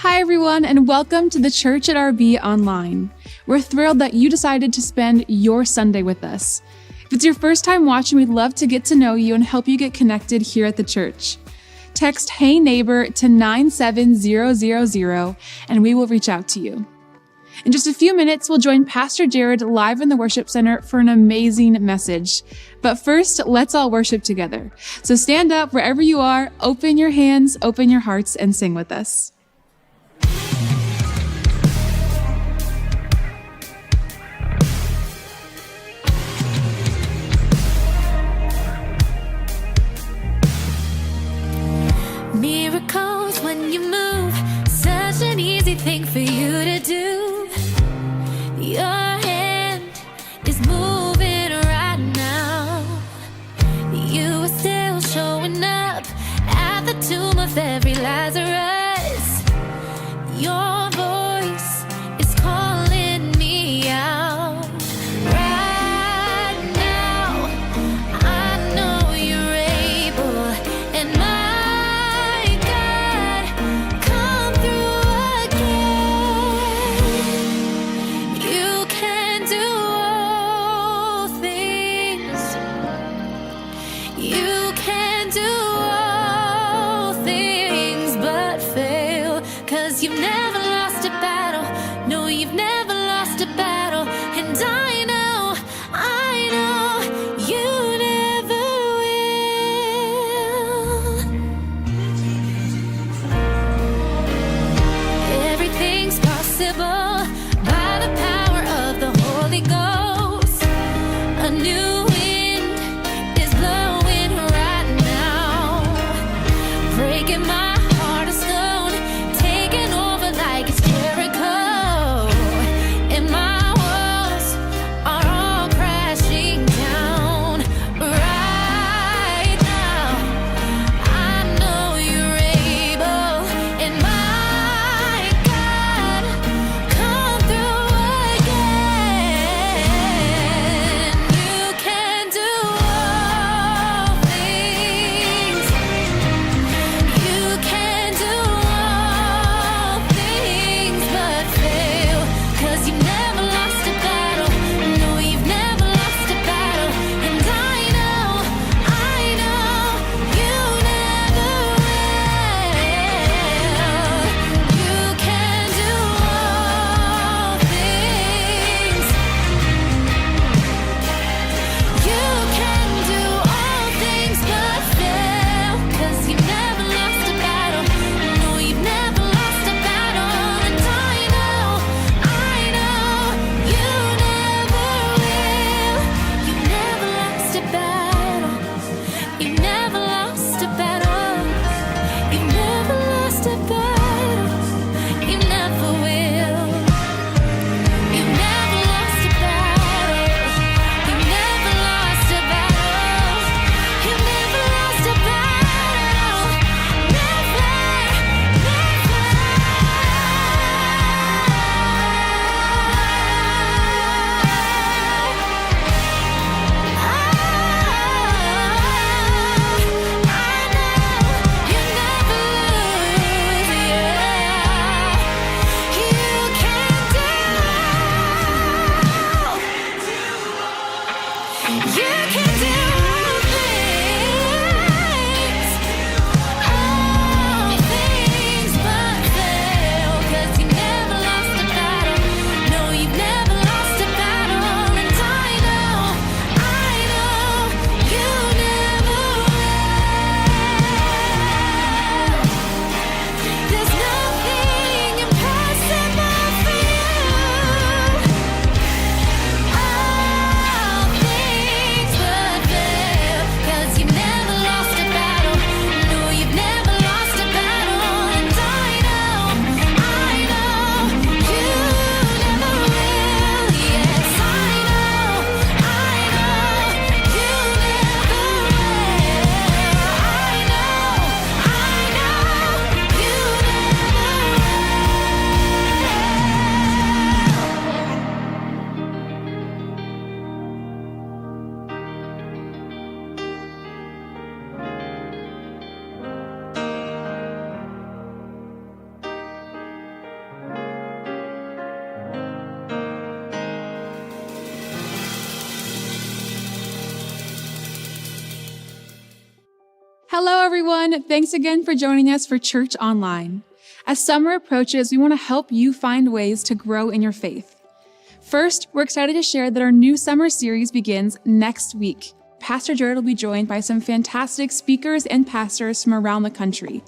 Hi, everyone, and welcome to the Church at RB Online. We're thrilled that you decided to spend your Sunday with us. If it's your first time watching, we'd love to get to know you and help you get connected here at the church. Text Hey Neighbor to 97000 and we will reach out to you. In just a few minutes, we'll join Pastor Jared live in the worship center for an amazing message. But first, let's all worship together. So stand up wherever you are, open your hands, open your hearts, and sing with us. Miracles when you move, such an easy thing for you to do. Your hand is moving right now. You are still showing up at the tomb of every Lazarus. Your voice is calling me out. Right now, I know you're able, and my God, come through again. You can do all things. You can do all things but fail. 'Cause you've never lost a battle. No, you've never lost a battle. And I know you never will. Everything's possible by the power of the Holy Ghost. A new wind is blowing right now, breaking my heart of stone, taking over like it's Jericho, and my walls are all crashing down. Right now, I know you're able, and my God, come through again. You can do all things. You can do all things but fail. 'Cause you've never lost a battle. No, you've never lost a battle. And I know you never will. You can do all things. You can do all things but fail. 'Cause you've never lost a battle. No, you've never lost a battle. And I know you never will. You never lost a battle. You never lost a battle. You never lost a battle. You never will. You never lost a battle. You never lost a battle. You never lost a battle. Never, never. Hello, everyone. Thanks again for joining us for Church Online. As summer approaches, we want to help you find ways to grow in your faith. First, we're excited to share that our new summer series begins next week. Pastor Jared will be joined by some fantastic speakers and pastors from around the country,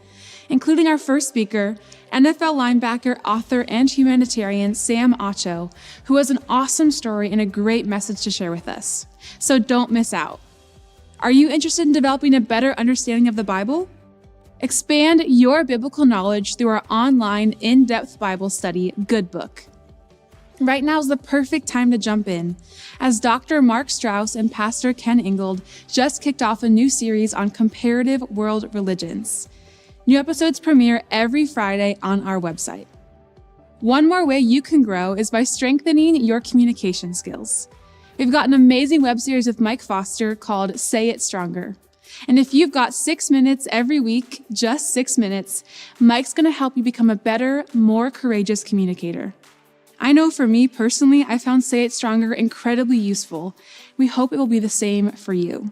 including our first speaker, NFL linebacker, author, and humanitarian Sam Acho, who has an awesome story and a great message to share with us. So don't miss out. Are you interested in developing a better understanding of the Bible? Expand your biblical knowledge through our online in-depth Bible study, Good Book. Right now is the perfect time to jump in, as Dr. Mark Strauss and Pastor Ken Ingold just kicked off a new series on comparative world religions. New episodes premiere every Friday on our website. One more way you can grow is by strengthening your communication skills. We've got an amazing web series with Mike Foster called Say It Stronger. And if you've got 6 minutes every week, just 6 minutes, Mike's going to help you become a better, more courageous communicator. I know for me personally, I found Say It Stronger incredibly useful. We hope it will be the same for you.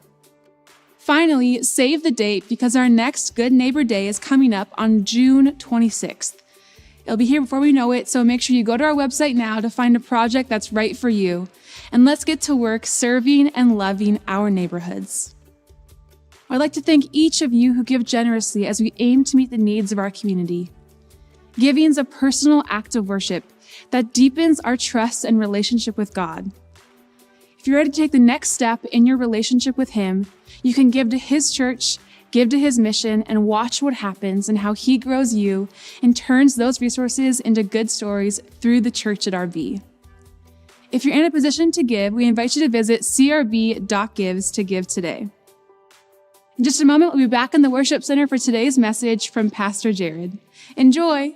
Finally, save the date because our next Good Neighbor Day is coming up on June 26th. It'll be here before we know it, so make sure you go to our website now to find a project that's right for you. And let's get to work serving and loving our neighborhoods. I'd like to thank each of you who give generously as we aim to meet the needs of our community. Giving is a personal act of worship that deepens our trust and relationship with God. If you're ready to take the next step in your relationship with Him, you can give to His church, give to His mission, and watch what happens and how He grows you and turns those resources into good stories through the church at RB. If you're in a position to give, we invite you to visit crb.gives to give today. In just a moment, we'll be back in the worship center for today's message from Pastor Jared. Enjoy!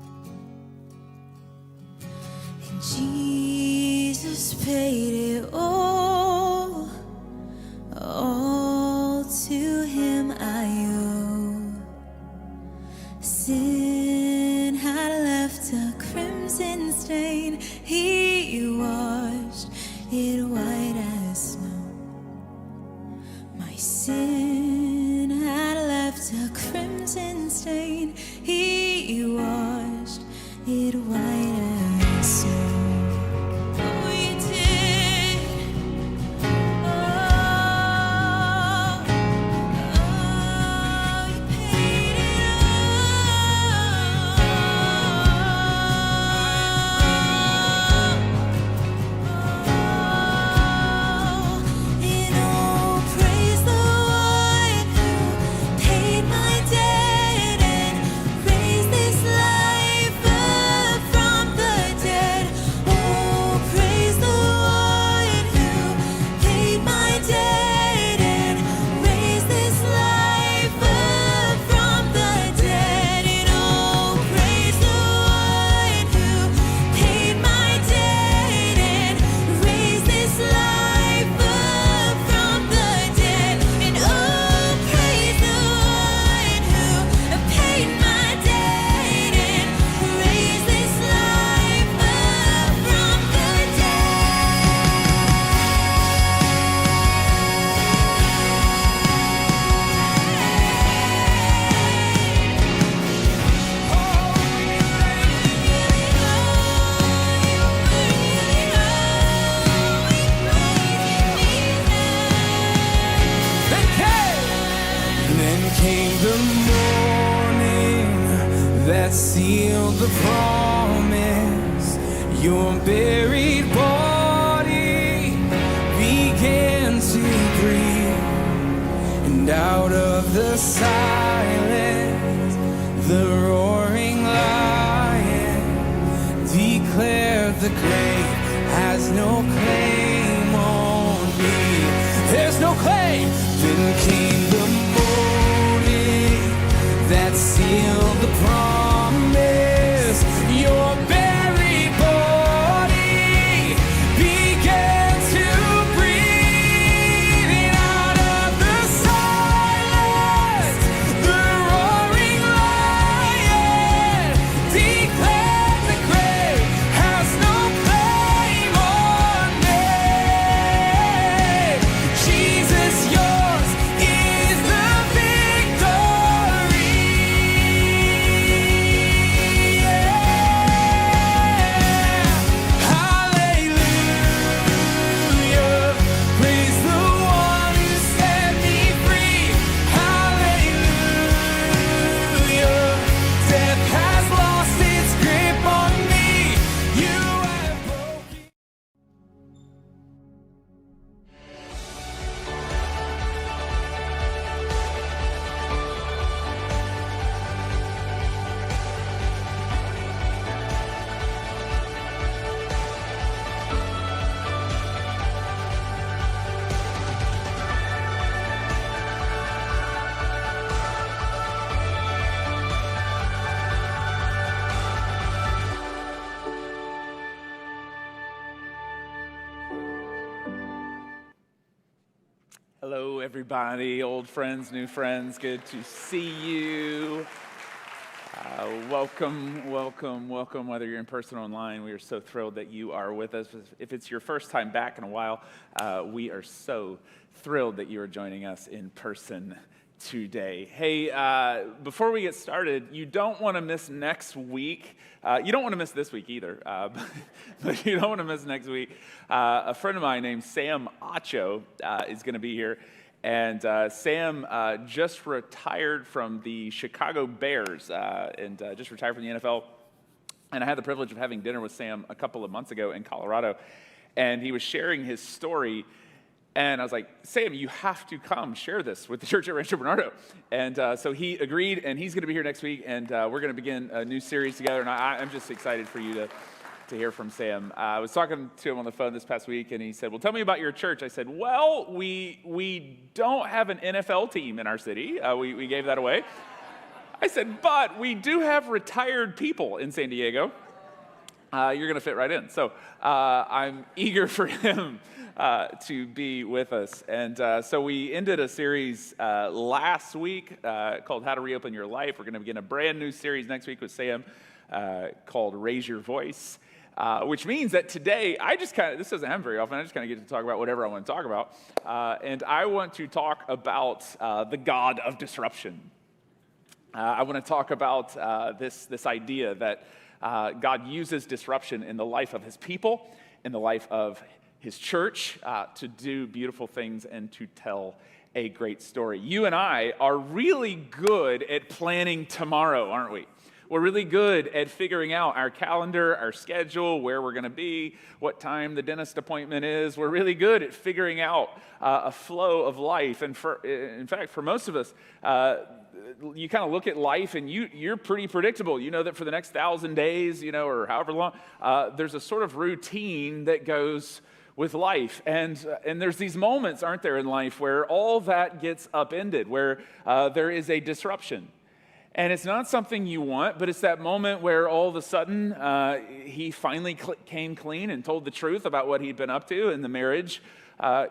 Jesus paid it all to Him I owe. Sin had left a crimson stain, He washed it white as snow. My sin had left a crimson stain, He washed it white as snow. Your buried body began to breathe, and out of the silence, the roaring lion declared the grave has no claim on me. There's no claim. Then came the morning that sealed the promise. Your buried body began to breathe, and out of the silence, the roaring lion declared the grave has no claim on me. Jesus, yours is the victory. Hallelujah. Praise the one who set me free. Hallelujah. Death has lost its grip on me. You have broken. Hello, everybody, old friends, new friends, good to see you. Welcome, whether you're in person or online. We are so thrilled that you are with us. If it's your first time back in a while, we are so thrilled that you are joining us in person today. Hey, before we get started, you don't want to miss next week. You don't want to miss this week either, but you don't want to miss next week. A friend of mine named Sam Acho is going to be here. And Sam just retired from the Chicago Bears and just retired from the NFL. And I had the privilege of having dinner with Sam a couple of months ago in Colorado. And he was sharing his story. And I was like, Sam, you have to come share this with the church at Rancho Bernardo. And so he agreed, and he's going to be here next week. And we're going to begin a new series together. And I'm just excited for you to hear from Sam. I was talking to him on the phone this past week, and he said, well, tell me about your church. I said, well, we don't have an NFL team in our city. We gave that away. I said, but we do have retired people in San Diego. You're going to fit right in. So I'm eager for him to be with us. And so we ended a series last week called How to Reopen Your Life. We're going to begin a brand new series next week with Sam called Raise Your Voice. Which means that today, this doesn't happen very often, I just kind of get to talk about whatever I want to talk about. And I want to talk about the God of disruption. I want to talk about this idea that God uses disruption in the life of his people, in the life of his church, to do beautiful things and to tell a great story. You and I are really good at planning tomorrow, aren't we? We're really good at figuring out our calendar, our schedule, where we're going to be, what time the dentist appointment is. We're really good at figuring out a flow of life. And in fact, for most of us, you kind of look at life and you're pretty predictable. You know that for the next 1,000 days, or however long, there's a sort of routine that goes with life. And there's these moments, aren't there, in life where all that gets upended, where there is a disruption. And it's not something you want, but it's that moment where all of a sudden he finally came clean and told the truth about what he'd been up to, and the marriage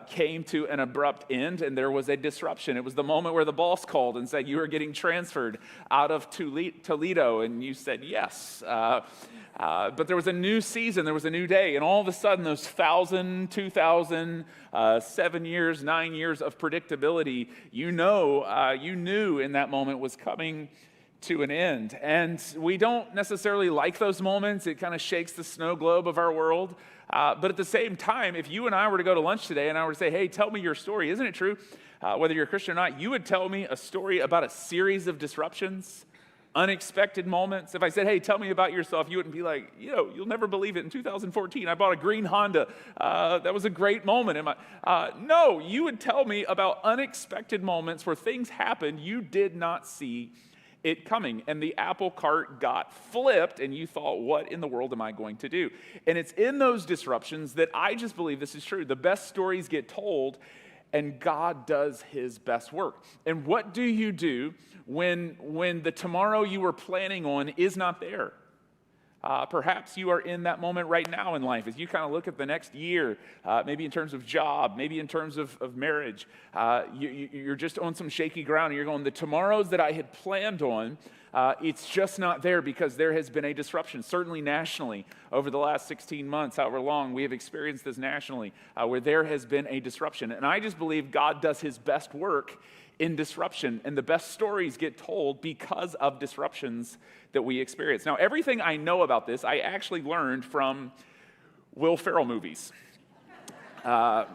came to an abrupt end, and there was a disruption. It was the moment where the boss called and said, you are getting transferred out of Toledo, and you said yes. But there was a new season, there was a new day, and all of a sudden those 1,000, 2,000, 7 years, 9 years of predictability, you knew in that moment was coming to an end. And we don't necessarily like those moments. It kind of shakes the snow globe of our world. But at the same time, if you and I were to go to lunch today and I were to say, hey, tell me your story, isn't it true? Whether you're a Christian or not, you would tell me a story about a series of disruptions unexpected moments. If I said, hey, tell me about yourself, you wouldn't be like, you'll never believe it. In 2014, I bought a green Honda. That was a great moment. No, you would tell me about unexpected moments where things happened you did not see it coming, and the apple cart got flipped, and you thought, what in the world am I going to do? And it's in those disruptions that I just believe this is true. The best stories get told, and God does his best work. And what do you do when the tomorrow you were planning on is not there? Perhaps you are in that moment right now in life as you kind of look at the next year, maybe in terms of job, maybe in terms of marriage. You're just on some shaky ground, and you're going, the tomorrows that I had planned on, it's just not there because there has been a disruption, certainly nationally, over the last 16 months, however long we have experienced this nationally, where there has been a disruption. And I just believe God does his best work in disruption, and the best stories get told because of disruptions that we experience. Now, everything I know about this, I actually learned from Will Ferrell movies. A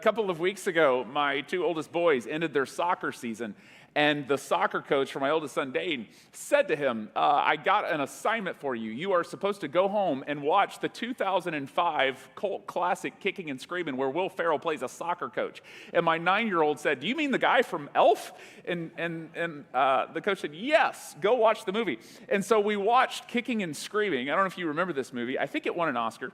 couple of weeks ago, my two oldest boys ended their soccer season, and the soccer coach for my oldest son, Dane, said to him, I got an assignment for you. You are supposed to go home and watch the 2005 cult classic Kicking and Screaming, where Will Ferrell plays a soccer coach. And my 9-year-old said, do you mean the guy from Elf? And the coach said, yes, go watch the movie. And so we watched Kicking and Screaming. I don't know if you remember this movie. I think it won an Oscar.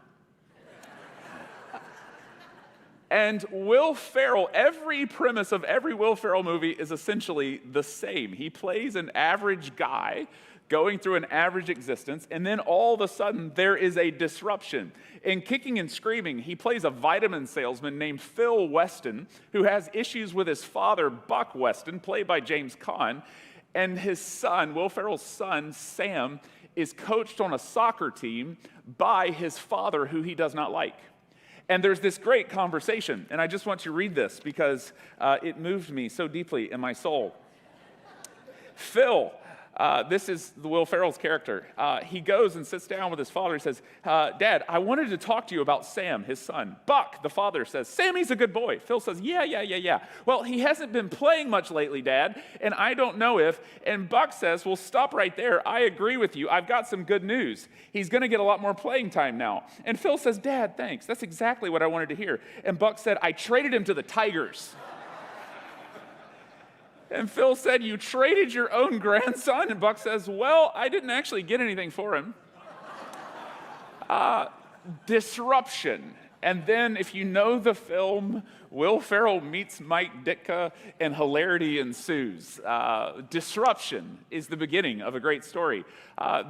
And Will Ferrell, every premise of every Will Ferrell movie is essentially the same. He plays an average guy going through an average existence, and then all of a sudden there is a disruption. In Kicking and Screaming, he plays a vitamin salesman named Phil Weston, who has issues with his father, Buck Weston, played by James Caan, and his son, Will Ferrell's son, Sam, is coached on a soccer team by his father, who he does not like. And there's this great conversation, and I just want to read this because it moved me so deeply in my soul. Phil, this is Will Ferrell's character. He goes and sits down with his father. He says, Dad, I wanted to talk to you about Sam, his son. Buck, the father, says, Sammy's a good boy. Phil says, yeah. Well, he hasn't been playing much lately, Dad, and I don't know if. And Buck says, well, stop right there. I agree with you. I've got some good news. He's going to get a lot more playing time now. And Phil says, Dad, thanks. That's exactly what I wanted to hear. And Buck said, I traded him to the Tigers. And Phil said, you traded your own grandson? And Buck says, well, I didn't actually get anything for him. Disruption. And then if you know the film, Will Ferrell meets Mike Ditka and hilarity ensues. Disruption is the beginning of a great story.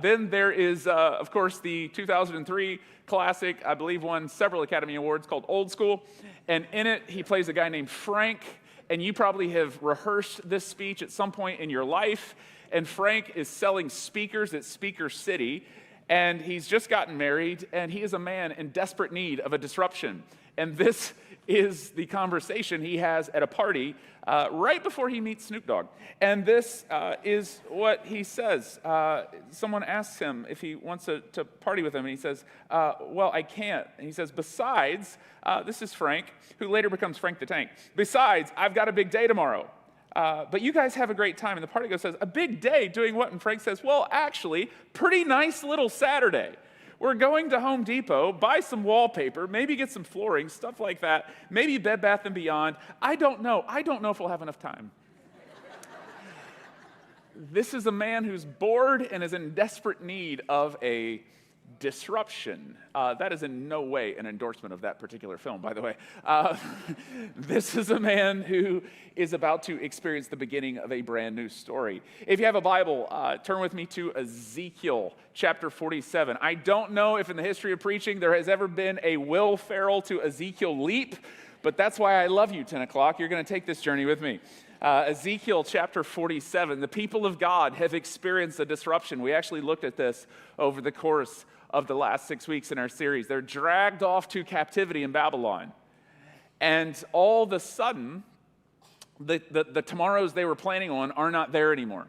Then there is, of course, the 2003 classic, I believe won several Academy Awards, called Old School. And in it, he plays a guy named Frank. And you probably have rehearsed this speech at some point in your life. And Frank is selling speakers at Speaker City. And he's just gotten married. And he is a man in desperate need of a disruption. And this is the conversation he has at a party right before he meets Snoop Dogg. And this is what he says. Someone asks him if he wants to party with him, and he says, well, I can't. And he says, besides, this is Frank, who later becomes Frank the Tank. Besides, I've got a big day tomorrow. But you guys have a great time. And the party goes, says, a big day doing what? And Frank says, well, actually, pretty nice little Saturday. We're going to Home Depot, buy some wallpaper, maybe get some flooring, stuff like that, maybe Bed Bath & Beyond. I don't know if we'll have enough time. This is a man who's bored and is in desperate need of a disruption. That is in no way an endorsement of that particular film, by the way. This is a man who is about to experience the beginning of a brand new story. If you have a Bible, turn with me to Ezekiel chapter 47. I don't know if in the history of preaching there has ever been a Will Ferrell to Ezekiel leap, but that's why I love you, 10 o'clock. You're going to take this journey with me. Ezekiel chapter 47, the people of God have experienced a disruption. We actually looked at this over the course of the last 6 weeks in our series. They're dragged off to captivity in Babylon. And all of a sudden, the tomorrows they were planning on are not there anymore.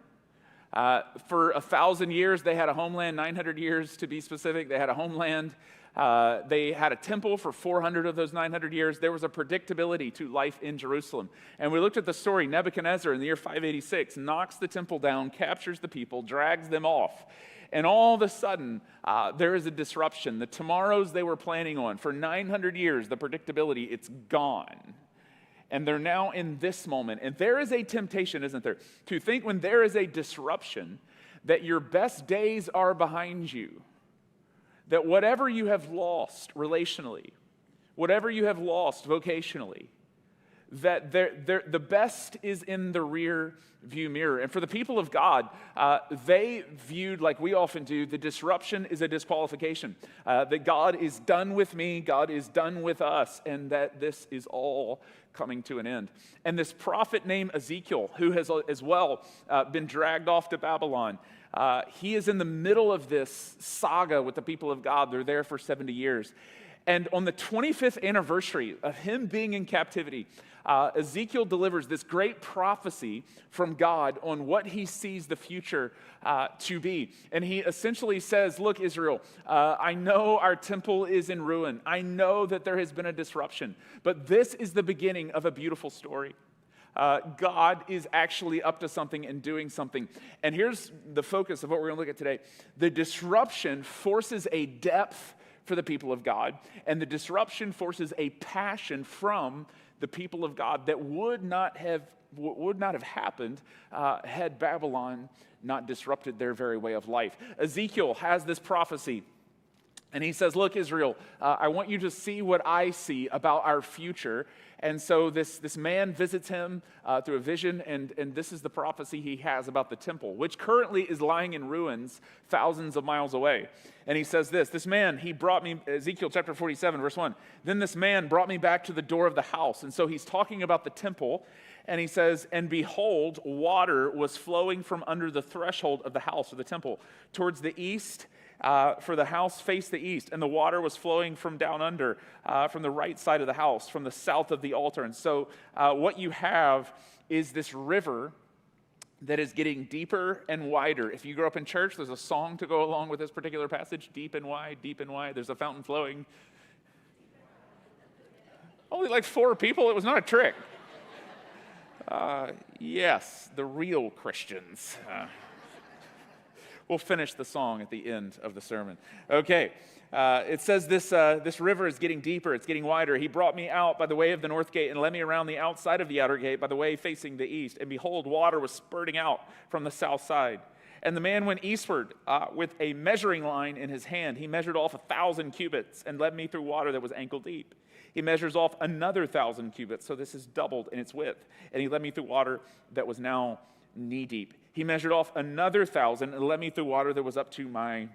For 1,000 years, they had a homeland, 900 years to be specific, they had a homeland. They had a temple for 400 of those 900 years. There was a predictability to life in Jerusalem. And we looked at the story. Nebuchadnezzar in the year 586 knocks the temple down, captures the people, drags them off. And all of a sudden, there is a disruption. The tomorrows they were planning on for 900 years, the predictability, it's gone. And they're now in this moment. And there is a temptation, isn't there, to think when there is a disruption that your best days are behind you. That whatever you have lost relationally, whatever you have lost vocationally, that the best is in the rear view mirror. And for the people of God, they viewed, like we often do, the disruption is a disqualification. That God is done with me, God is done with us, and that this is all coming to an end. And this prophet named Ezekiel, who has as well been dragged off to Babylon, he is in the middle of this saga with the people of God. They're there for 70 years. And on the 25th anniversary of him being in captivity, Ezekiel delivers this great prophecy from God on what he sees the future to be. And he essentially says, look, Israel, I know our temple is in ruin. I know that there has been a disruption. But this is the beginning of a beautiful story. God is actually up to something and doing something. And here's the focus of what we're going to look at today. The disruption forces a depth for the people of God, and the disruption forces a passion from the people of God that would not have happened had Babylon not disrupted their very way of life. Ezekiel has this prophecy. And he says, look, Israel, I want you to see what I see about our future. And so this man visits him through a vision, and this is the prophecy he has about the temple, which currently is lying in ruins thousands of miles away. And he says this man, he brought me, Ezekiel chapter 47, verse 1, then this man brought me back to the door of the house. And so he's talking about the temple, and he says, and behold, water was flowing from under the threshold of the house or the temple towards the east. For the house faced the east, and the water was flowing from down under, from the right side of the house, from the south of the altar. And so what you have is this river that is getting deeper and wider. If you grew up in church, there's a song to go along with this particular passage, deep and wide, deep and wide. There's a fountain flowing. Only like 4 people. It was not a trick. Yes, the real Christians. We'll finish the song at the end of the sermon. Okay, it says this river is getting deeper, it's getting wider. He brought me out by the way of the north gate and led me around the outside of the outer gate by the way facing the east. And behold, water was spurting out from the south side. And the man went eastward with a measuring line in his hand. He measured off 1,000 cubits and led me through water that was ankle deep. He measures off another 1,000 cubits, so this is doubled in its width. And he led me through water that was now knee deep. He measured off another 1,000 and led me through water that was up to my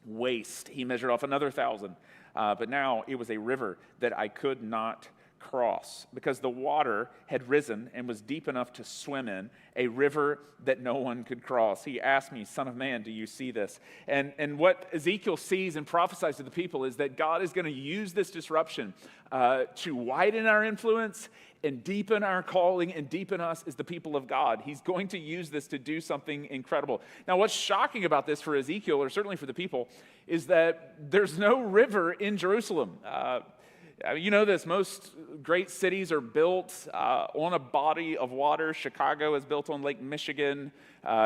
waist. He measured off another 1,000, but now it was a river that I could not cross because the water had risen and was deep enough to swim in, a river that no one could cross. He asked me, son of man, do you see this? And what Ezekiel sees and prophesies to the people is that God is going to use this disruption to widen our influence and deepen our calling and deepen us as the people of God. He's going to use this to do something incredible. Now, what's shocking about this for Ezekiel, or certainly for the people, is that there's no river in Jerusalem. You know this, most great cities are built on a body of water. Chicago is built on Lake Michigan.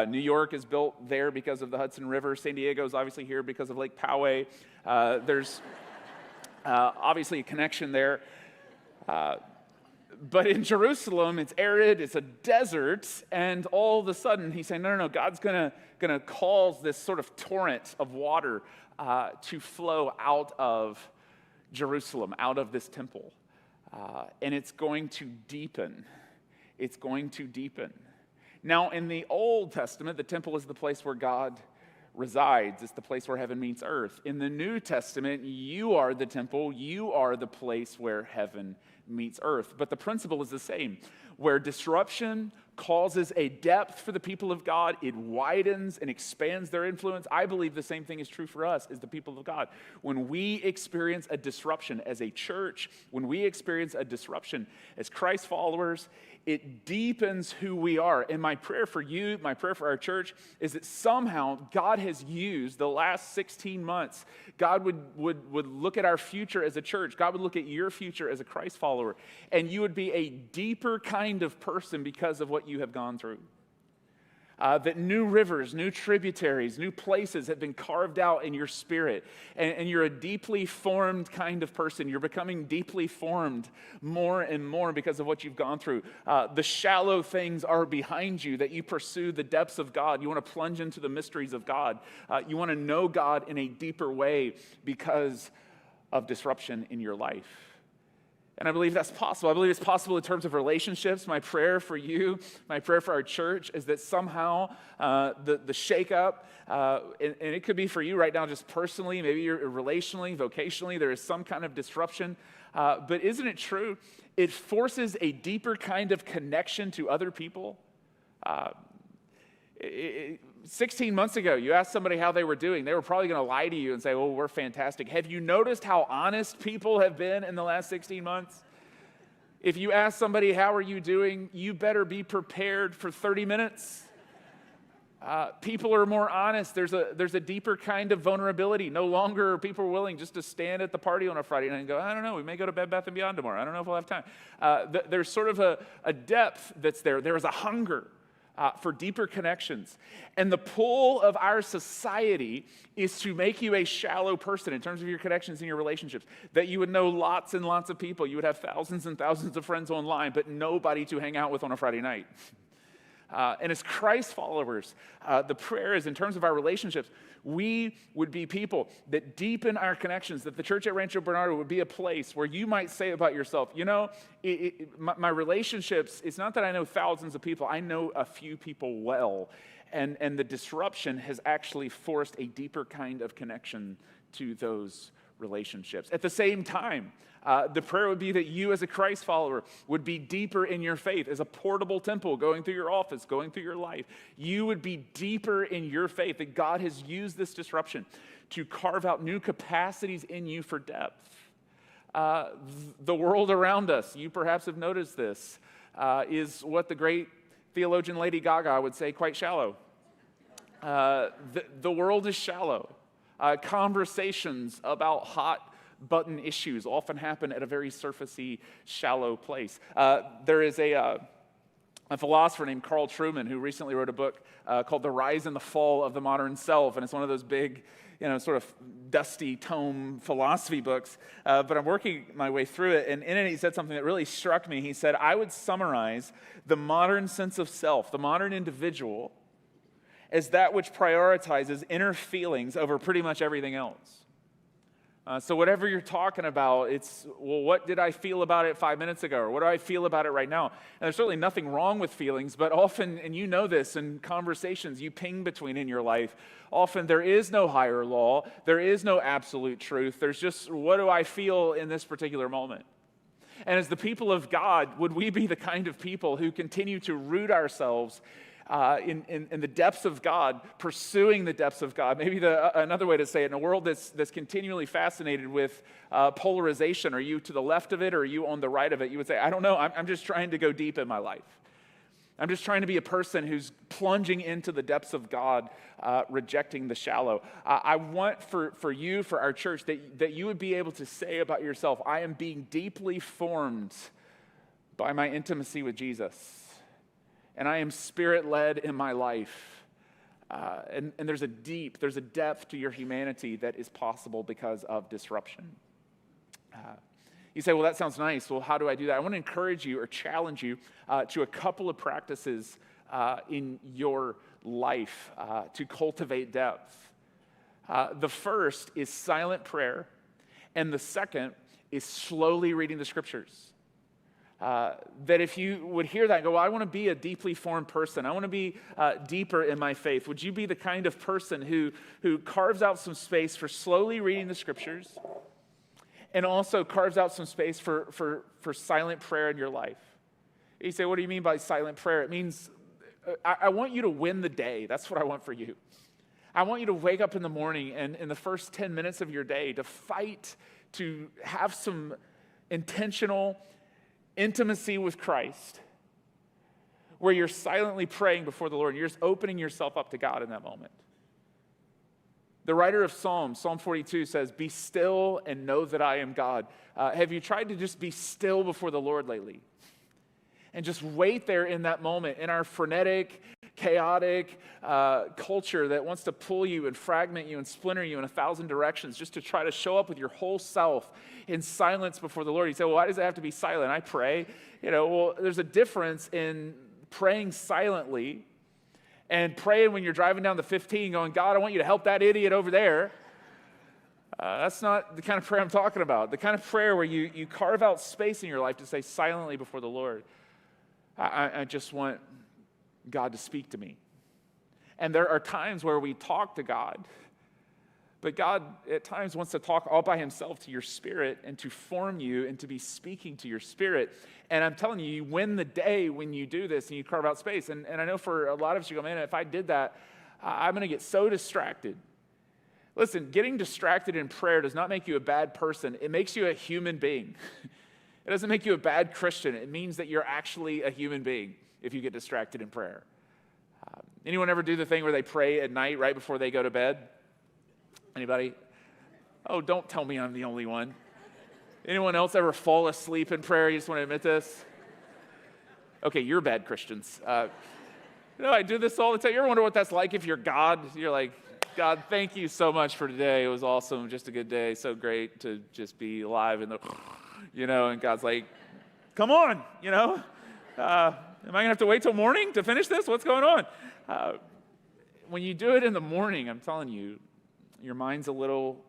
New York is built there because of the Hudson River. San Diego is obviously here because of Lake Poway. There's obviously a connection there. But in Jerusalem, it's arid, it's a desert, and all of a sudden he's saying, no, God's gonna cause this sort of torrent of water to flow out of Jerusalem, out of this temple. And it's going to deepen. It's going to deepen. Now, in the Old Testament, the temple is the place where God resides. It's the place where heaven meets earth. In the New Testament, you are the temple. You are the place where heaven meets earth. But the principle is the same. where disruption causes a depth for the people of God, it widens and expands their influence. I believe the same thing is true for us as the people of God. When we experience a disruption as a church, when we experience a disruption as Christ followers, it deepens who we are. And my prayer for you, my prayer for our church, is that somehow God has used the last 16 months. God would look at our future as a church. God would look at your future as a Christ follower. And you would be a deeper kind of person because of what you have gone through. That new rivers, new tributaries, new places have been carved out in your spirit. And you're a deeply formed kind of person. You're becoming deeply formed more and more because of what you've gone through. The shallow things are behind you, that you pursue the depths of God. You want to plunge into the mysteries of God. You want to know God in a deeper way because of disruption in your life. And I believe that's possible. I believe it's possible in terms of relationships. My prayer for you, my prayer for our church is that somehow the shakeup, and it could be for you right now just personally, maybe you're relationally, vocationally, there is some kind of disruption. But isn't it true? It forces a deeper kind of connection to other people. 16 months ago, you asked somebody how they were doing. They were probably going to lie to you and say, well, we're fantastic. Have you noticed how honest people have been in the last 16 months? If you ask somebody, how are you doing, you better be prepared for 30 minutes. People are more honest. There's a deeper kind of vulnerability. No longer are people willing just to stand at the party on a Friday night and go, I don't know, we may go to Bed Bath & Beyond tomorrow. I don't know if we'll have time. There's sort of a depth that's there. There is a hunger for deeper connections. And the pull of our society is to make you a shallow person in terms of your connections and your relationships, that you would know lots and lots of people. You would have thousands and thousands of friends online, but nobody to hang out with on a Friday night. And as Christ followers, the prayer is in terms of our relationships, we would be people that deepen our connections, that the church at Rancho Bernardo would be a place where you might say about yourself, you know, my relationships, it's not that I know thousands of people, I know a few people well. And the disruption has actually forced a deeper kind of connection to those relationships. At the same time, the prayer would be that you as a Christ follower would be deeper in your faith as a portable temple going through your office, going through your life. You would be deeper in your faith, that God has used this disruption to carve out new capacities in you for depth. The world around us, you perhaps have noticed this, is what the great theologian Lady Gaga would say, quite shallow. The world is shallow. Conversations about hot button issues often happen at a very surfacey, shallow place. There is a philosopher named Carl Trueman who recently wrote a book called The Rise and the Fall of the Modern Self, and it's one of those big, sort of dusty tome philosophy books, but I'm working my way through it, and in it he said something that really struck me. He said, I would summarize the modern sense of self, the modern individual, as that which prioritizes inner feelings over pretty much everything else. So whatever you're talking about, it's, well, what did I feel about it 5 minutes ago? Or what do I feel about it right now? And there's certainly nothing wrong with feelings, but often, and you know this in conversations you ping between in your life, often there is no higher law, there is no absolute truth, there's just, what do I feel in this particular moment? And as the people of God, would we be the kind of people who continue to root ourselves in the depths of God, pursuing the depths of God? Maybe another way to say it, in a world that's continually fascinated with polarization, are you to the left of it or are you on the right of it? You would say, I don't know, I'm just trying to go deep in my life. I'm just trying to be a person who's plunging into the depths of God, rejecting the shallow. I want for you, for our church, that you would be able to say about yourself, I am being deeply formed by my intimacy with Jesus. And I am Spirit-led in my life. And there's a depth to your humanity that is possible because of disruption. You say, well, that sounds nice. Well, how do I do that? I want to encourage you or challenge you to a couple of practices in your life to cultivate depth. The first is silent prayer, and the second is slowly reading the scriptures. That if you would hear that and go, well, I want to be a deeply formed person. I want to be deeper in my faith. Would you be the kind of person who carves out some space for slowly reading the scriptures and also carves out some space for silent prayer in your life? You say, what do you mean by silent prayer? It means I want you to win the day. That's what I want for you. I want you to wake up in the morning and in the first 10 minutes of your day to fight, to have some intentional intimacy with Christ, where you're silently praying before the Lord and you're just opening yourself up to God in that moment. The writer of Psalm 42 says, be still and know that I am God. Have you tried to just be still before the Lord lately? And just wait there in that moment in our frenetic, chaotic culture that wants to pull you and fragment you and splinter you in 1,000 directions just to try to show up with your whole self in silence before the Lord. You say, well, why does it have to be silent? I pray. Well, there's a difference in praying silently and praying when you're driving down the 15 going, God, I want you to help that idiot over there. That's not the kind of prayer I'm talking about. The kind of prayer where you carve out space in your life to say silently before the Lord, I just want God to speak to me. And there are times where we talk to God, but God at times wants to talk all by himself to your spirit and to form you and to be speaking to your spirit. And I'm telling you, you win the day when you do this and you carve out space. And I know for a lot of us, you go, man, if I did that, I'm going to get so distracted. Listen, getting distracted in prayer does not make you a bad person. It makes you a human being. It doesn't make you a bad Christian. It means that you're actually a human being if you get distracted in prayer. Anyone ever do the thing where they pray at night right before they go to bed? Anybody? Oh, don't tell me I'm the only one. Anyone else ever fall asleep in prayer? You just want to admit this? Okay, you're bad Christians. I do this all the time. You ever wonder what that's like if you're God? You're like, God, thank you so much for today. It was awesome. Just a good day. So great to just be alive in the... and God's like, come on, am I going to have to wait till morning to finish this? What's going on? When you do it in the morning, I'm telling you, your mind's a little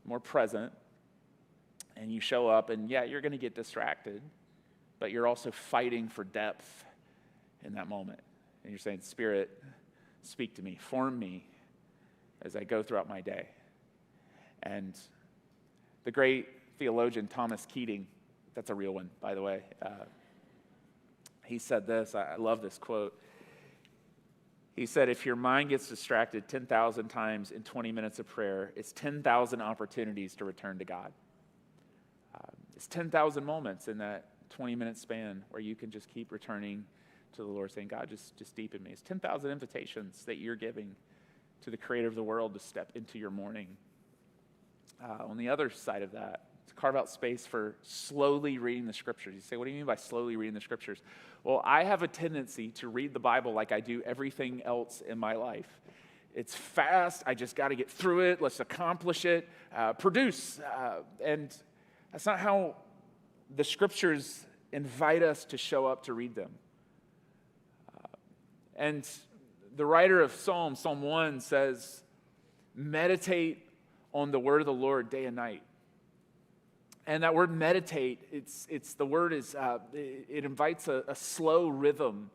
more present, and you show up, and yeah, you're going to get distracted, but you're also fighting for depth in that moment. And you're saying, Spirit, speak to me, form me as I go throughout my day. And the great theologian Thomas Keating, that's a real one, by the way, he said this, I love this quote. He said, if your mind gets distracted 10,000 times in 20 minutes of prayer, it's 10,000 opportunities to return to God. It's 10,000 moments in that 20-minute span where you can just keep returning to the Lord, saying, God, just deepen me. It's 10,000 invitations that you're giving to the creator of the world to step into your morning. On the other side of that, to carve out space for slowly reading the scriptures. You say, what do you mean by slowly reading the scriptures? Well, I have a tendency to read the Bible like I do everything else in my life. It's fast. I just got to get through it. Let's accomplish it. Produce. And that's not how the scriptures invite us to show up to read them. And the writer of Psalm 1 says, meditate on the word of the Lord day and night. And that word meditate, it invites a slow rhythm.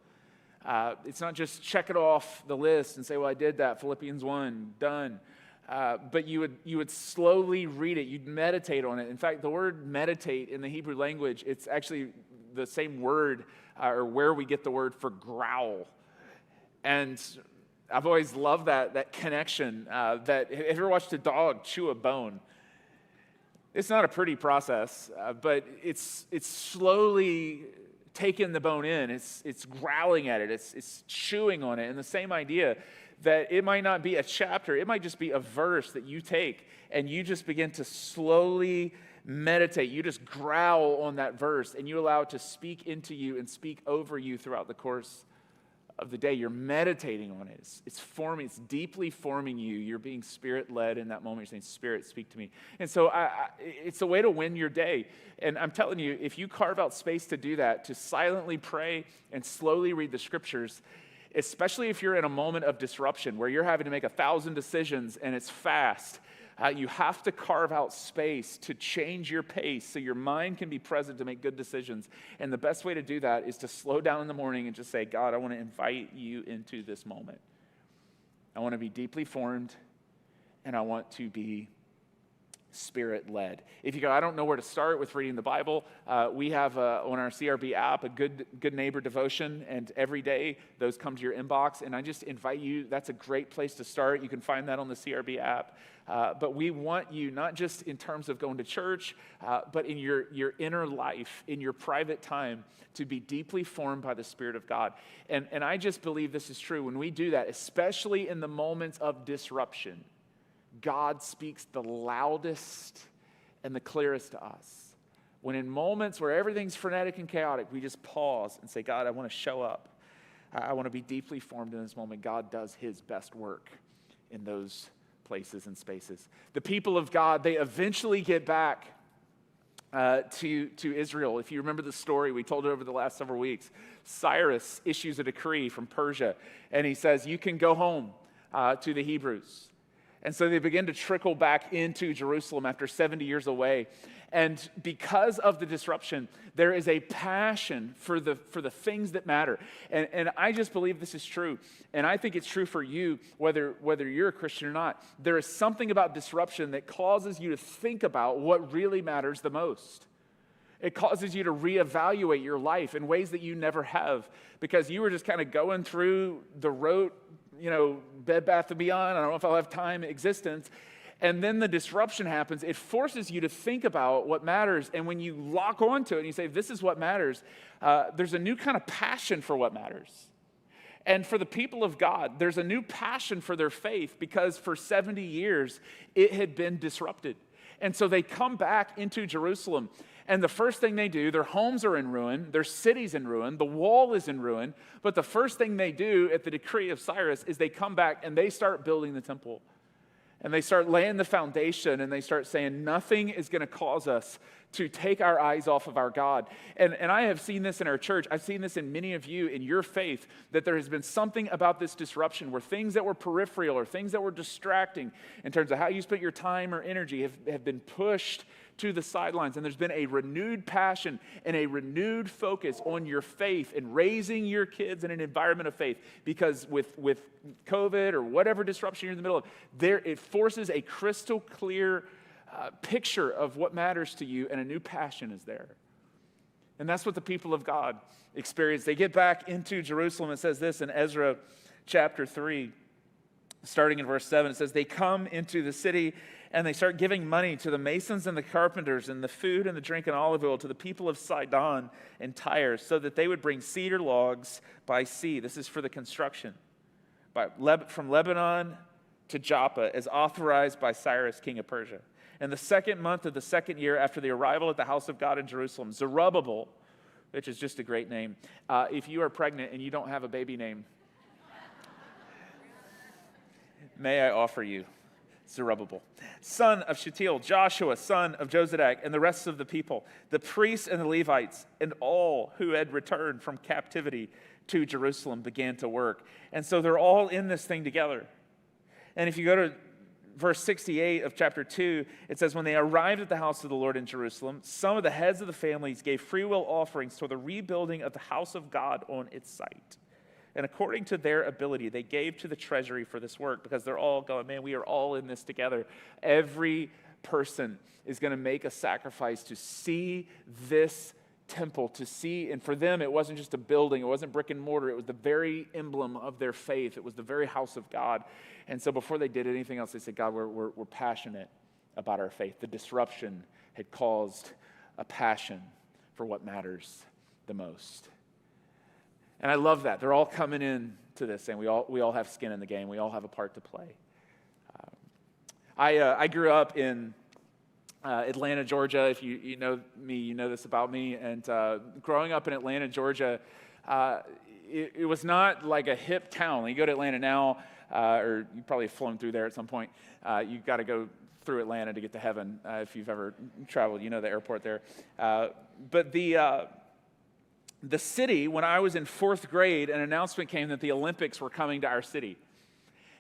It's not just check it off the list and say, well, I did that, Philippians 1, done. But you would slowly read it. You'd meditate on it. In fact, the word meditate in the Hebrew language, it's actually the same word, or where we get the word for growl. And I've always loved that connection. Have you ever watched a dog chew a bone? It's not a pretty process, but it's slowly taking the bone in. It's growling at it. It's chewing on it. And the same idea that it might not be a chapter. It might just be a verse that you take and you just begin to slowly meditate. You just growl on that verse and you allow it to speak into you and speak over you throughout the course of the day. You're meditating on it. It's forming. It's deeply forming you. You're being Spirit-led in that moment. You're saying, Spirit, speak to me. And so it's a way to win your day. And I'm telling you, if you carve out space to do that, to silently pray and slowly read the scriptures, especially if you're in a moment of disruption where you're having to make 1,000 decisions and it's fast, you have to carve out space to change your pace so your mind can be present to make good decisions. And the best way to do that is to slow down in the morning and just say, God, I want to invite you into this moment. I want to be deeply formed, and I want to be Spirit-led. If you go, I don't know where to start with reading the Bible, we have on our CRB app a good neighbor devotion, and every day those come to your inbox, and I just invite you, that's a great place to start. You can find that on the CRB app. But we want you, not just in terms of going to church, but in your inner life, in your private time, to be deeply formed by the Spirit of God. And I just believe this is true. When we do that, especially in the moments of disruption, God speaks the loudest and the clearest to us. When in moments where everything's frenetic and chaotic, we just pause and say, God, I want to show up. I want to be deeply formed in this moment. God does his best work in those places and spaces. The people of God, they eventually get back to Israel. If you remember the story, we told it over the last several weeks. Cyrus issues a decree from Persia, and he says, you can go home to the Hebrews. And so they begin to trickle back into Jerusalem after 70 years away. And because of the disruption, there is a passion for the things that matter. And I just believe this is true. And I think it's true for you, whether you're a Christian or not. There is something about disruption that causes you to think about what really matters the most. It causes you to reevaluate your life in ways that you never have, because you were just kind of going through the rote, Bed Bath & Beyond, I don't know if I'll have time, existence. And then the disruption happens. It forces you to think about what matters. And when you lock onto it and you say, this is what matters, there's a new kind of passion for what matters. And for the people of God, there's a new passion for their faith, because for 70 years, it had been disrupted. And so they come back into Jerusalem. And the first thing they do, their homes are in ruin, their city's in ruin, the wall is in ruin. But the first thing they do at the decree of Cyrus is they come back and they start building the temple. And they start laying the foundation, and they start saying, nothing is going to cause us to take our eyes off of our God. And I have seen this in our church. I've seen this in many of you in your faith, that there has been something about this disruption where things that were peripheral or things that were distracting in terms of how you spent your time or energy have been pushed to the sidelines. And there's been a renewed passion and a renewed focus on your faith and raising your kids in an environment of faith. Because with COVID or whatever disruption you're in the middle of, it forces a crystal clear picture of what matters to you, and a new passion is there. And that's what the people of God experience. They get back into Jerusalem. It says this in Ezra chapter 3, starting in verse 7. It says, they come into the city and they start giving money to the masons and the carpenters and the food and the drink and olive oil to the people of Sidon and Tyre, so that they would bring cedar logs by sea. This is for the construction. From Lebanon to Joppa, as authorized by Cyrus, king of Persia. In the second month of the second year after the arrival at the house of God in Jerusalem, Zerubbabel, which is just a great name. If you are pregnant and you don't have a baby name, may I offer you Zerubbabel, son of Shealtiel, Joshua, son of Jozadak, and the rest of the people, the priests and the Levites, and all who had returned from captivity to Jerusalem began to work. And so they're all in this thing together. And if you go to verse 68 of chapter 2, it says, when they arrived at the house of the Lord in Jerusalem, some of the heads of the families gave freewill offerings toward the rebuilding of the house of God on its site. And according to their ability, they gave to the treasury for this work, because they're all going, man, we are all in this together. Every person is going to make a sacrifice to see this temple, to see. And for them, it wasn't just a building. It wasn't brick and mortar. It was the very emblem of their faith. It was the very house of God. And so before they did anything else, they said, God, we're passionate about our faith. The disruption had caused a passion for what matters the most. And I love that. They're all coming in to this, and we all have skin in the game. We all have a part to play. I grew up in Atlanta, Georgia. If you know me, you know this about me. And growing up in Atlanta, Georgia, it was not like a hip town. You go to Atlanta now, or you probably have flown through there at some point. You've got to go through Atlanta to get to heaven. If you've ever traveled, you know the airport there. But the city, when I was in fourth grade, an announcement came that the Olympics were coming to our city.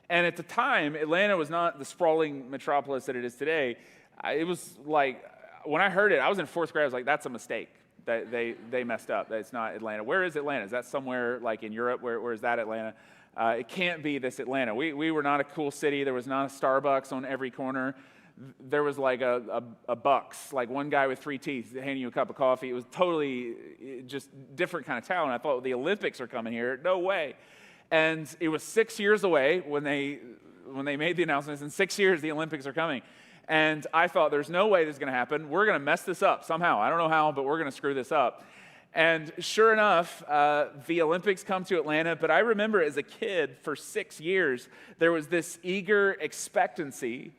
And at the time, Atlanta was not the sprawling metropolis that it is today. It was like, when I heard it, I was in fourth grade, I was like, that's a mistake. They messed up. That's not Atlanta. Where is Atlanta? Is that somewhere like in Europe? Where is that Atlanta? It can't be this Atlanta. We were not a cool city. There was not a Starbucks on every corner. There was like a Bucks, like one guy with 3 teeth handing you a cup of coffee. It was totally just different kind of town. I thought, well, the Olympics are coming here. No way. And it was 6 years away when they made the announcements. In 6 years, the Olympics are coming. And I thought, there's no way this is going to happen. We're going to mess this up somehow. I don't know how, but we're going to screw this up. And sure enough, the Olympics come to Atlanta. But I remember as a kid, for 6 years, there was this eager expectancy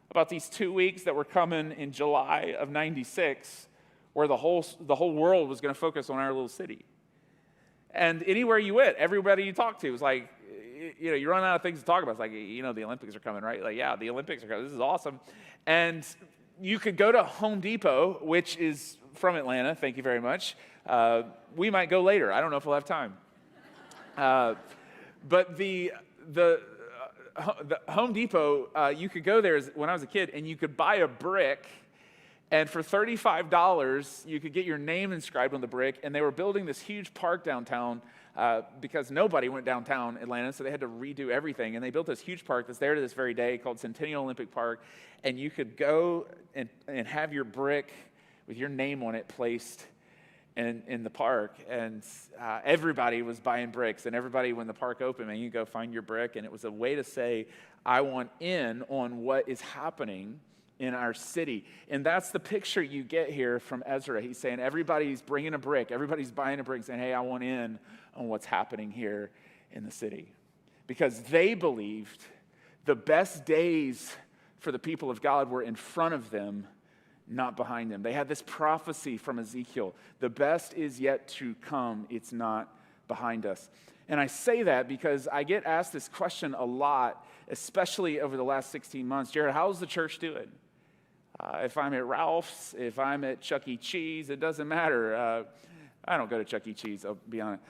about these 2 weeks that were coming in July of '96, where the whole world was going to focus on our little city. And anywhere you went, everybody you talked to was like, you run out of things to talk about. It's like, the Olympics are coming, right? Like, yeah, the Olympics are coming. This is awesome. And you could go to Home Depot, which is from Atlanta. Thank you very much. We might go later. I don't know if we'll have time. But the Home Depot, you could go there when I was a kid, and you could buy a brick, and for $35, you could get your name inscribed on the brick, and they were building this huge park downtown because nobody went downtown Atlanta, so they had to redo everything, and they built this huge park that's there to this very day called Centennial Olympic Park, and you could go and have your brick with your name on it placed in the park, and everybody was buying bricks, and everybody, when the park opened, man, you go find your brick, and it was a way to say, I want in on what is happening in our city. And that's the picture you get here from Ezra. He's saying everybody's bringing a brick, everybody's buying a brick, saying, hey, I want in on what's happening here in the city. Because they believed the best days for the people of God were in front of them, not behind them. They had this prophecy from Ezekiel. The best is yet to come. It's not behind us. And I say that because I get asked this question a lot, especially over the last 16 months. Jared, how's the church doing? If I'm at Ralph's, if I'm at Chuck E. Cheese, it doesn't matter. I don't go to Chuck E. Cheese, I'll be honest.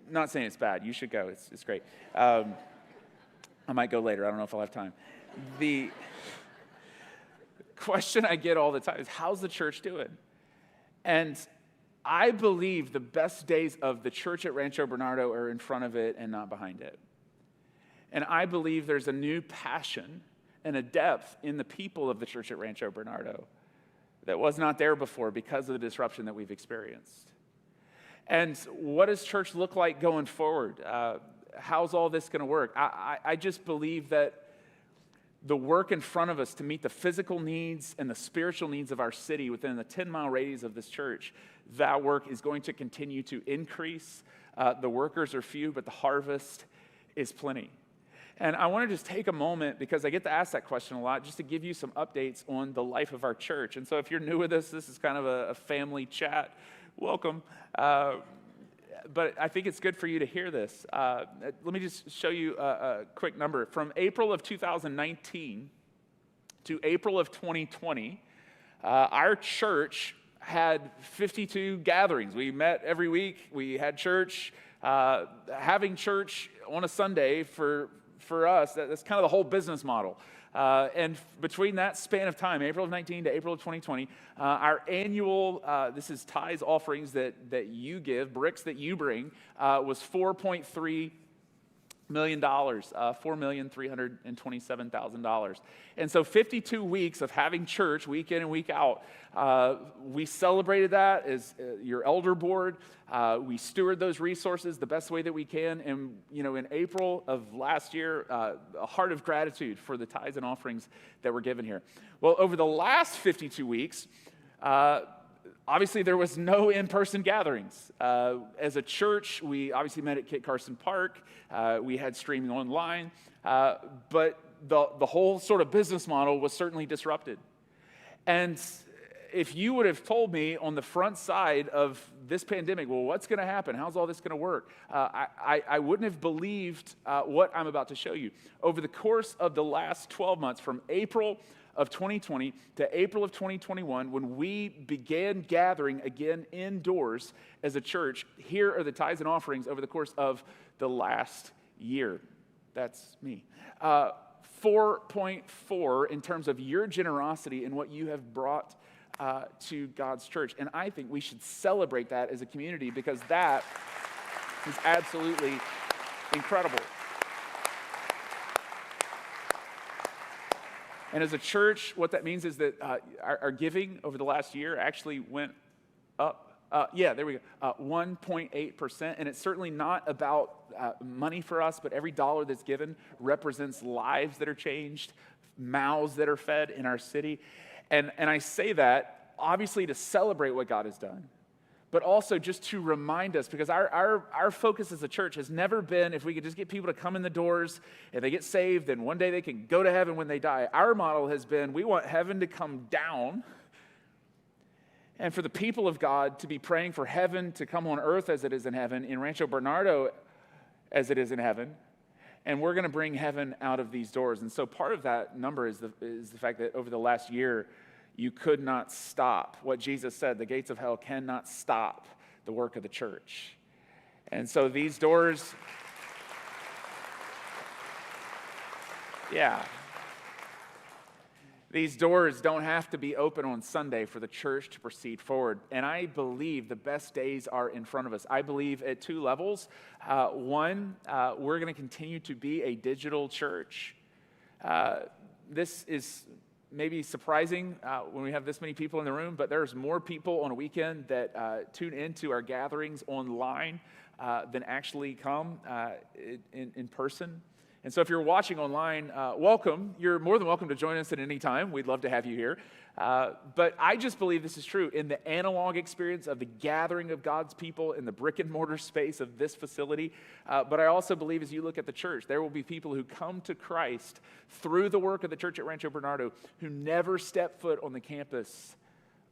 Not saying it's bad. You should go. It's great. I might go later. I don't know if I'll have time. The question I get all the time is, how's the church doing? And I believe the best days of the church at Rancho Bernardo are in front of it and not behind it. And I believe there's a new passion and a depth in the people of the church at Rancho Bernardo that was not there before because of the disruption that we've experienced. And what does church look like going forward? How's all this going to work? I just believe that the work in front of us to meet the physical needs and the spiritual needs of our city within the 10-mile radius of this church, that work is going to continue to increase. The workers are few, but the harvest is plenty. And I want to just take a moment, because I get to ask that question a lot, just to give you some updates on the life of our church. And so if you're new with us, this is kind of a family chat. Welcome. But I think it's good for you to hear this. Let me just show you a quick number. From April of 2019 to April of 2020, our church had 52 gatherings. We met every week. We had church. Having church on a Sunday for us, that's kind of the whole business model. And between that span of time, April of 19 to April of 2020, our annual, this is tithes, offerings that you give, bricks that you bring, was $4.3 million, $4,327,000. And so 52 weeks of having church week in and week out, we celebrated that as your elder board. We steward those resources the best way that we can. And, in April of last year, a heart of gratitude for the tithes and offerings that were given here. Well, over the last 52 weeks, obviously, there was no in-person gatherings. As a church, we obviously met at Kit Carson Park. We had streaming online. But the whole sort of business model was certainly disrupted. And if you would have told me on the front side of this pandemic, well, what's going to happen? How's all this going to work? I wouldn't have believed what I'm about to show you. Over the course of the last 12 months, from April of 2020 to April of 2021, when we began gathering again indoors as a church, here are the tithes and offerings over the course of the last year. That's me. 4.4 in terms of your generosity and what you have brought to God's church. And I think we should celebrate that as a community, because that is absolutely incredible. And as a church, what that means is that our giving over the last year actually went up. There we go, 1.8%. And it's certainly not about money for us, but every dollar that's given represents lives that are changed, mouths that are fed in our city. And I say that obviously to celebrate what God has done, but also just to remind us, because our focus as a church has never been if we could just get people to come in the doors and they get saved and one day they can go to heaven when they die. Our model has been we want heaven to come down and for the people of God to be praying for heaven to come on earth as it is in heaven, in Rancho Bernardo as it is in heaven. And we're going to bring heaven out of these doors. And so part of that number is the fact that over the last year, you could not stop what Jesus said. The gates of hell cannot stop the work of the church. And so these doors, these doors don't have to be open on Sunday for the church to proceed forward. And I believe the best days are in front of us. I believe at two levels. One, we're going to continue to be a digital church. This is maybe surprising when we have this many people in the room, but there's more people on a weekend that tune into our gatherings online than actually come in person. And so if you're watching online, welcome. You're more than welcome to join us at any time. We'd love to have you here. But I just believe this is true. In the analog experience of the gathering of God's people in the brick and mortar space of this facility, but I also believe as you look at the church, there will be people who come to Christ through the work of the church at Rancho Bernardo who never step foot on the campus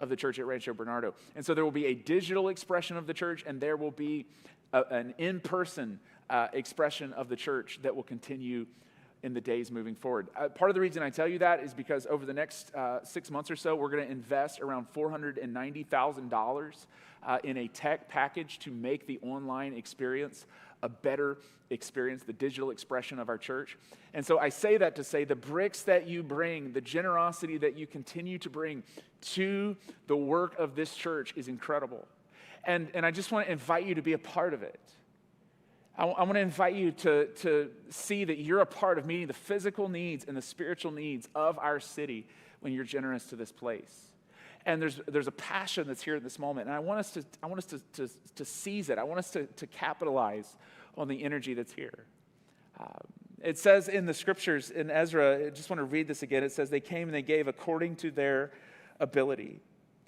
of the church at Rancho Bernardo. And so there will be a digital expression of the church, and there will be an in-person expression of the church that will continue in the days moving forward. Part of the reason I tell you that is because over the next 6 months or so, we're going to invest around $490,000 in a tech package to make the online experience a better experience, the digital expression of our church. And so I say that to say the bricks that you bring, the generosity that you continue to bring to the work of this church is incredible. And I just want to invite you to be a part of it. I want to invite you to see that you're a part of meeting the physical needs and the spiritual needs of our city when you're generous to this place. And there's a passion that's here at this moment, and I want us to seize it. I want us to capitalize on the energy that's here. It says in the scriptures in Ezra, I just want to read this again. It says they came and they gave according to their ability.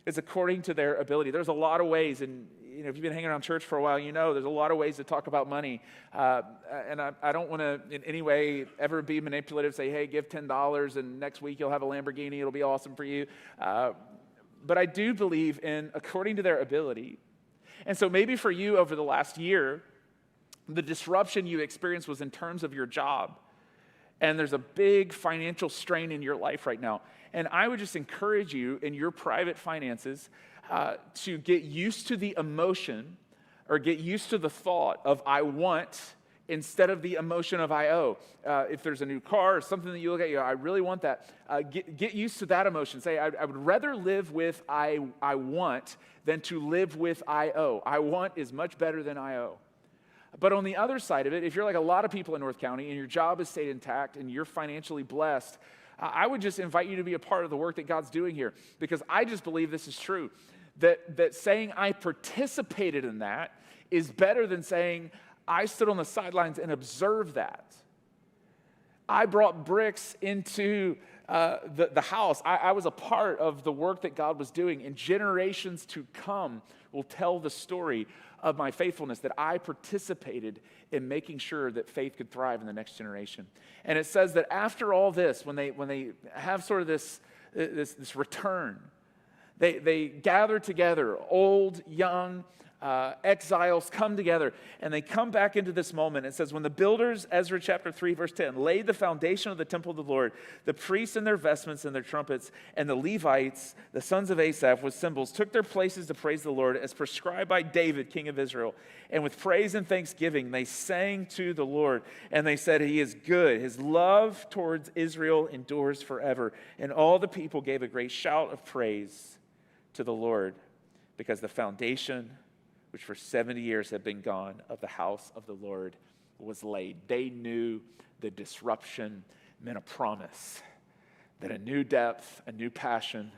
It's according to their ability. There's a lot of ways, and if you've been hanging around church for a while, there's a lot of ways to talk about money. And I don't want to in any way ever be manipulative, say, hey, give $10 and next week you'll have a Lamborghini. It'll be awesome for you. But I do believe in according to their ability. And so maybe for you over the last year, the disruption you experienced was in terms of your job. And there's a big financial strain in your life right now. And I would just encourage you in your private finances to get used to the emotion or get used to the thought of I want instead of the emotion of I owe. If there's a new car or something that you look at, I really want that. Get used to that emotion. Say, I would rather live with I want than to live with I owe. I want is much better than I owe. But on the other side of it, if you're like a lot of people in North County and your job has stayed intact and you're financially blessed, I would just invite you to be a part of the work that God's doing here, because I just believe this is true, that saying I participated in that is better than saying I stood on the sidelines and observed that. I brought bricks into the house. I was a part of the work that God was doing, and generations to come will tell the story of my faithfulness, that I participated in making sure that faith could thrive in the next generation. And it says that after all this, when they have sort of this return, they gather together, old, young, exiles come together, and they come back into this moment. It says, when the builders, Ezra chapter 3, verse 10, laid the foundation of the temple of the Lord, the priests in their vestments and their trumpets, and the Levites, the sons of Asaph, with cymbals, took their places to praise the Lord as prescribed by David, king of Israel. And with praise and thanksgiving, they sang to the Lord, and they said, He is good. His love towards Israel endures forever. And all the people gave a great shout of praise to the Lord, because the foundation which for 70 years had been gone of the house of the Lord was laid. They knew the disruption meant a promise, that a new depth, a new passion,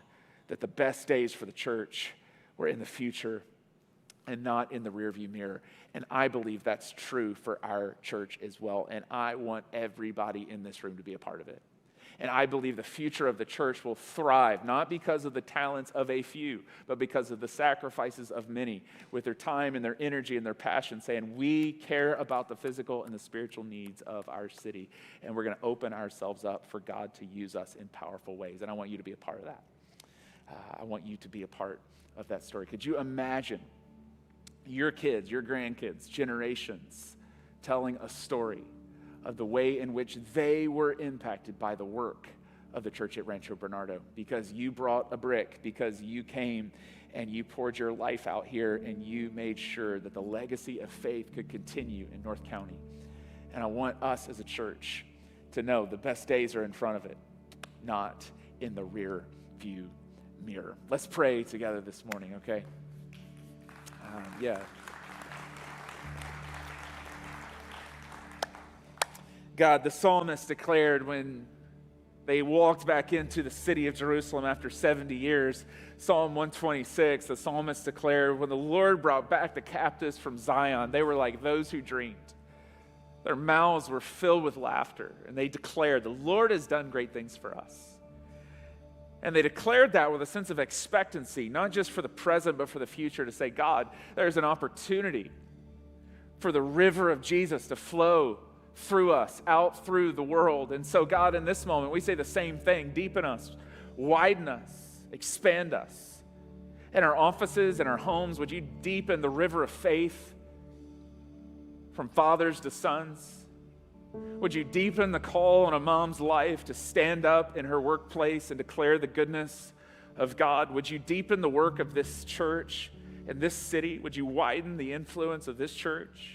that the best days for the church were in the future and not in the rearview mirror. And I believe that's true for our church as well. And I want everybody in this room to be a part of it. And I believe the future of the church will thrive, not because of the talents of a few, but because of the sacrifices of many, with their time and their energy and their passion, saying, we care about the physical and the spiritual needs of our city, and we're going to open ourselves up for God to use us in powerful ways. And I want you to be a part of that. I want you to be a part of that story. Could you imagine your kids, your grandkids, generations telling a story of the way in which they were impacted by the work of the church at Rancho Bernardo, because you brought a brick, because you came and you poured your life out here and you made sure that the legacy of faith could continue in North County. And I want us as a church to know the best days are in front of it, not in the rear view mirror. Let's pray together this morning, okay? God, the psalmist declared when they walked back into the city of Jerusalem after 70 years, Psalm 126, the psalmist declared, when the Lord brought back the captives from Zion, they were like those who dreamed. Their mouths were filled with laughter, and they declared, the Lord has done great things for us. And they declared that with a sense of expectancy, not just for the present, but for the future, to say, God, there's an opportunity for the river of Jesus to flow through us, out through the world. And so, God, in this moment, we say the same thing. Deepen us, widen us, expand us. In our offices, in our homes, would you deepen the river of faith from fathers to sons? Would you deepen the call on a mom's life to stand up in her workplace and declare the goodness of God? Would you deepen the work of this church in this city? Would you widen the influence of this church?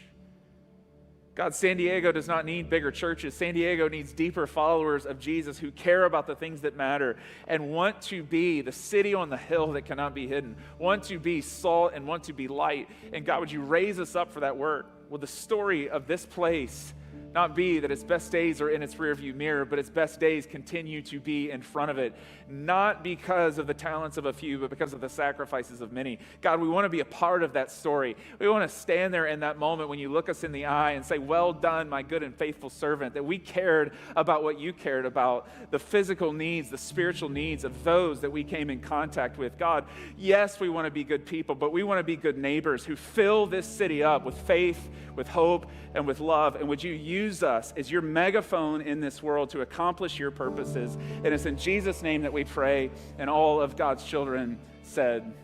God, San Diego does not need bigger churches. San Diego needs deeper followers of Jesus who care about the things that matter and want to be the city on the hill that cannot be hidden, want to be salt and want to be light. And God, would you raise us up for that work? Will the story of this place not be that its best days are in its rearview mirror, but its best days continue to be in front of it, not because of the talents of a few, but because of the sacrifices of many. God, we want to be a part of that story. We want to stand there in that moment when you look us in the eye and say, well done, my good and faithful servant, that we cared about what you cared about, the physical needs, the spiritual needs of those that we came in contact with. God, yes, we want to be good people, but we want to be good neighbors who fill this city up with faith, with hope, and with love. And would you use us as your megaphone in this world to accomplish your purposes? And it's in Jesus' name that we pray. And all of God's children said,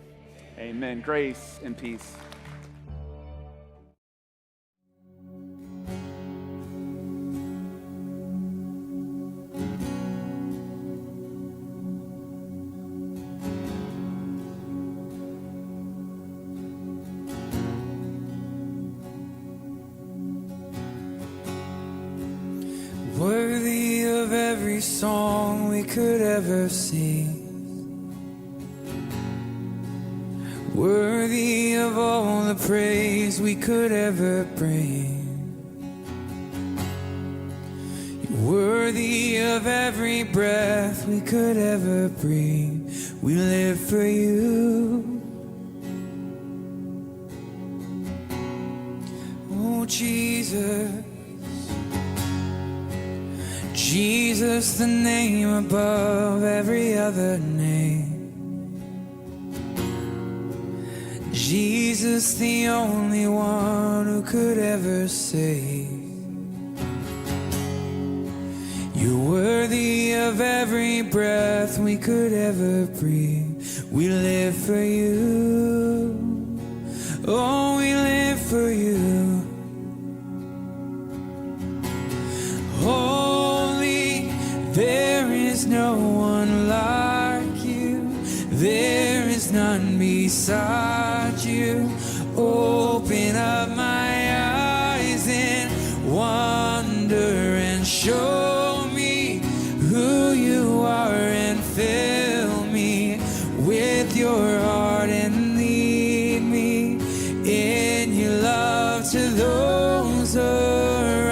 amen. Grace and peace. Worthy of every song we could ever sing, worthy of all the praise we could ever bring, worthy of every breath we could ever breathe. We live for you. Oh, Jesus. Jesus, the name above every other name. Jesus, the only one who could ever save. You're worthy of every breath we could ever breathe. We live for you. Oh, we live for you. Holy, there is no one like you. There is none beside you. Open up my eyes in wonder and show me who you are, and fill me with your heart and lead me in your love to those around.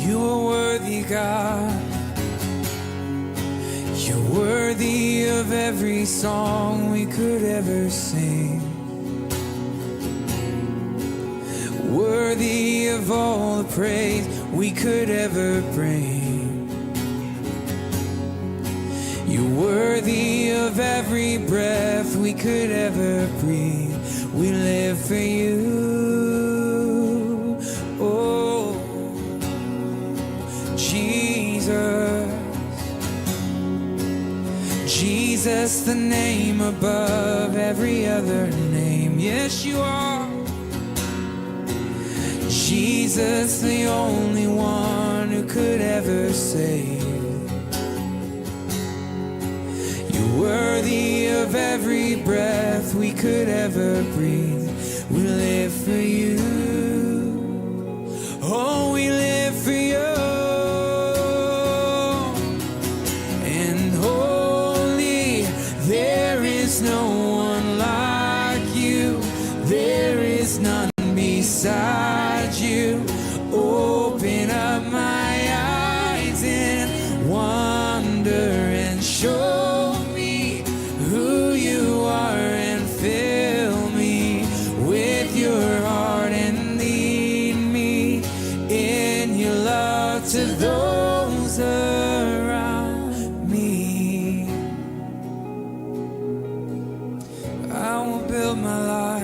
You are worthy, God. You're worthy of every song we could ever sing. Worthy of all the praise we could ever bring. You're worthy of every breath we could ever breathe. We live for you. Oh, Jesus. Jesus, the name above every other name. Yes, you are. Jesus, the only one who could ever save. You're worthy of every breath we could ever breathe. We live for you. Oh, we live for you. And holy, there is no one like you. There is none beside you. Open up my eyes in wonder and show me who you are, and fill me with your heart and lead me in your love to those around me. I will build my life,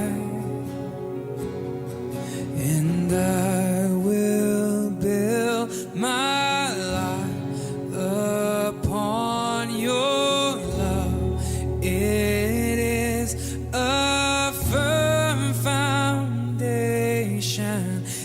and I will build my life upon your love. It is a firm foundation,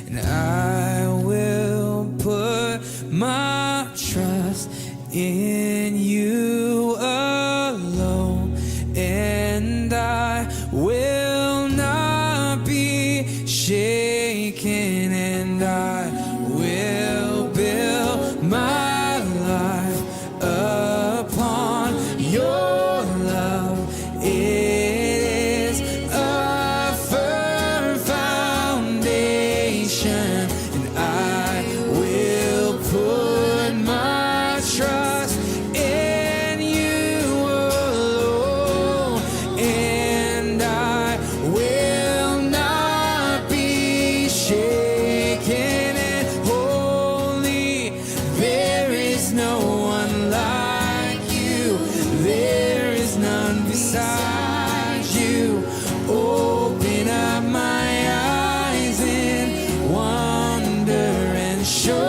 and I will put my trust in you alone, and I will not be shaken, and I will build my life upon your love. It is a firm foundation, and I will put my trust in you alone, and I will not be shaken. And holy, there is no one like you. There is none beside you. Open up my eyes in wonder and show